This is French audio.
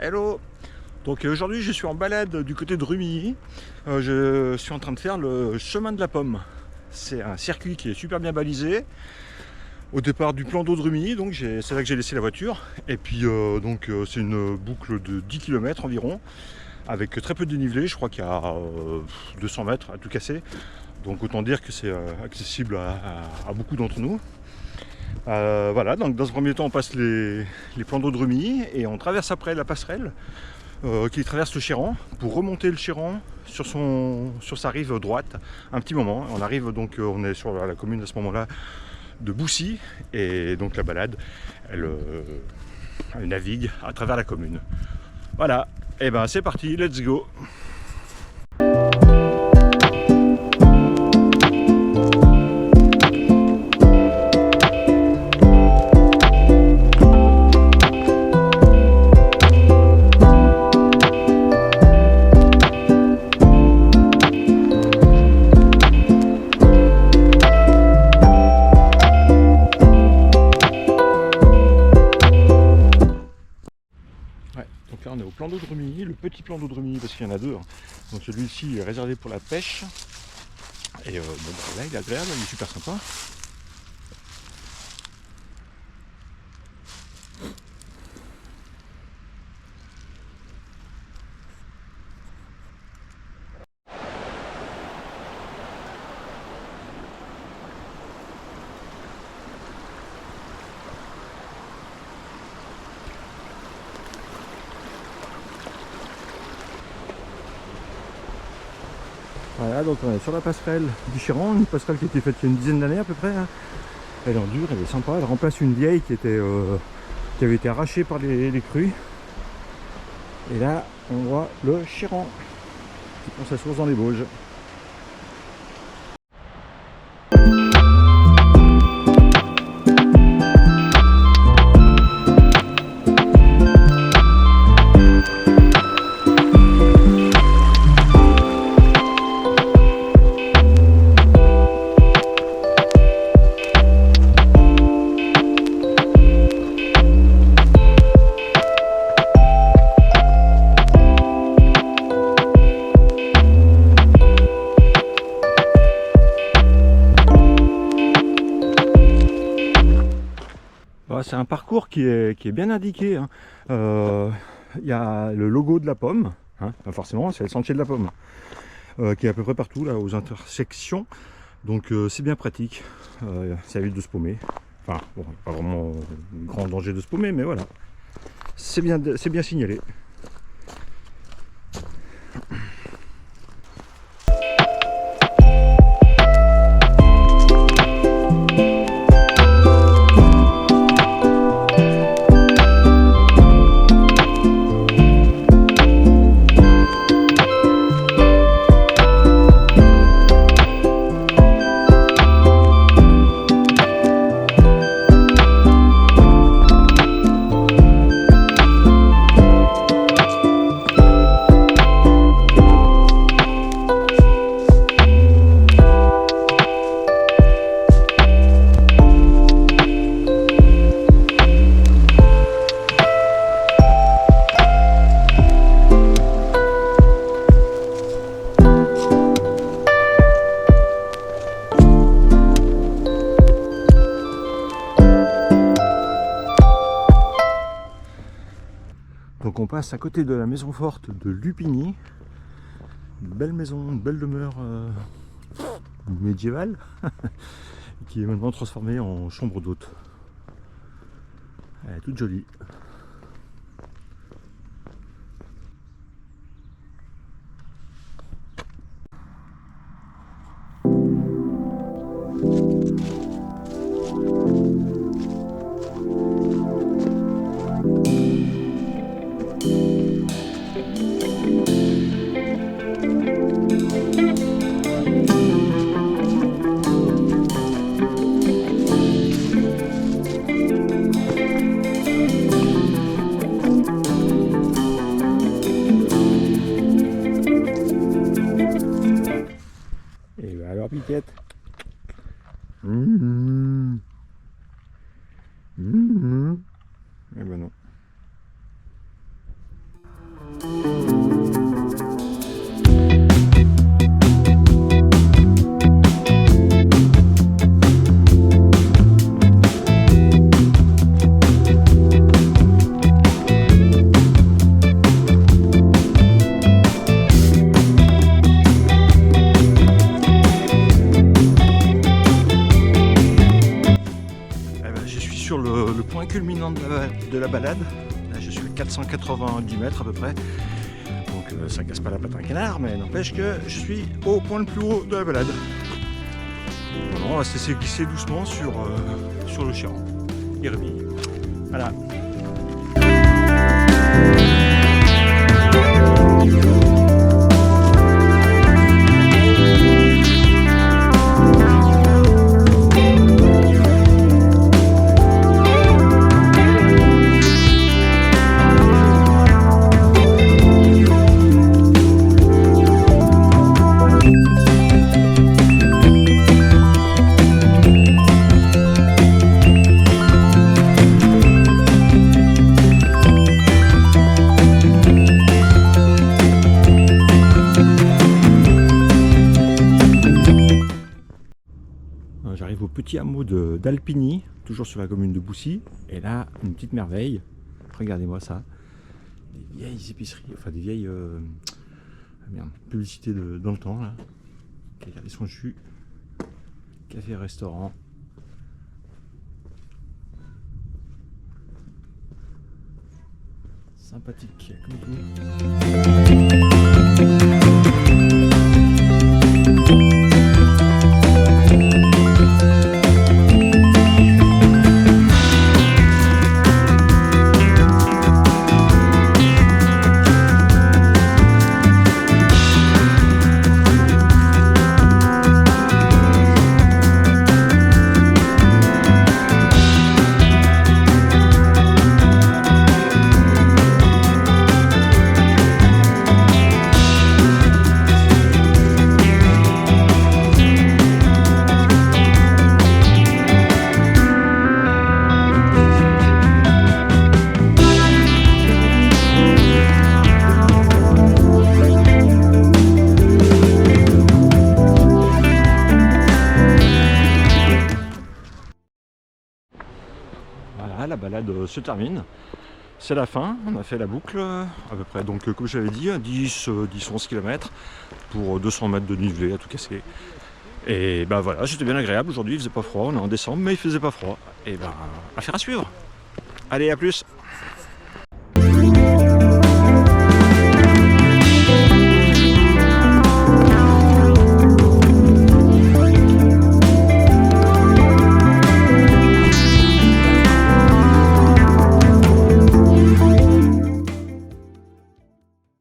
Hello. Donc aujourd'hui je suis en balade du côté de Rumilly. Je suis en train de faire le chemin de la pomme. C'est un circuit qui est super bien balisé. Au départ du plan d'eau de Rumilly, donc c'est là que j'ai laissé la voiture. Et puis c'est une boucle de 10 km environ, avec très peu de dénivelé. Je crois qu'il y a 200 mètres à tout casser. Donc autant dire que c'est accessible à beaucoup d'entre nous. Voilà, donc dans ce premier temps on passe les plans d'eau de Rumilly et on traverse après la passerelle qui traverse le Chéran pour remonter le Chéran sur sa rive droite un petit moment. On arrive donc, on est sur la commune à ce moment-là de Boussy et donc la balade elle navigue à travers la commune. Voilà, et ben c'est parti, let's go. Donc là on est au plan d'eau de Rumilly, le petit plan d'eau de Rumilly parce qu'il y en a deux. Donc celui-ci est réservé pour la pêche. Et bon, là il est agréable, il est super sympa. Voilà, donc on est sur la passerelle du Chéran, une passerelle qui a été faite il y a une dizaine d'années à peu près. Elle est en dur, elle est sympa, elle remplace une vieille qui avait été arrachée par les crues. Et là, on voit le Chéran qui prend sa source dans les Bauges. C'est un parcours qui est bien indiqué. Hein. Il y a le logo de la pomme, hein. Forcément c'est le sentier de la pomme, qui est à peu près partout là aux intersections. Donc c'est bien pratique, ça évite de se paumer. Enfin bon, pas vraiment grand danger de se paumer, mais voilà. C'est bien signalé. Donc on passe à côté de la maison forte de Lupigny, une belle maison, une belle demeure médiévale, qui est maintenant transformée en chambre d'hôte. Elle est toute jolie. Et bah alors Piquette. Eh ben non. le point culminant de la balade. Là, je suis à 490 mètres à peu près. Donc ça casse pas la patte à un canard, mais n'empêche que je suis au point le plus haut de la balade. On va se laisser glisser doucement sur le Chiran et Rumilly. Voilà. J'arrive au petit hameau d'Alpigny, toujours sur la commune de Boussy, et là, une petite merveille, regardez-moi ça, des vieilles épiceries, enfin des vieilles publicités dans le temps, là, regardez son jus, café-restaurant, sympathique comme tout. Voilà, la balade se termine. C'est la fin, on a fait la boucle à peu près. Donc comme j'avais dit, 10-11 km pour 200 mètres de nivelé à tout casser. Et ben voilà, c'était bien agréable. Aujourd'hui il faisait pas froid, on est en décembre, mais il faisait pas froid. Et ben affaire à suivre. Allez, à plus.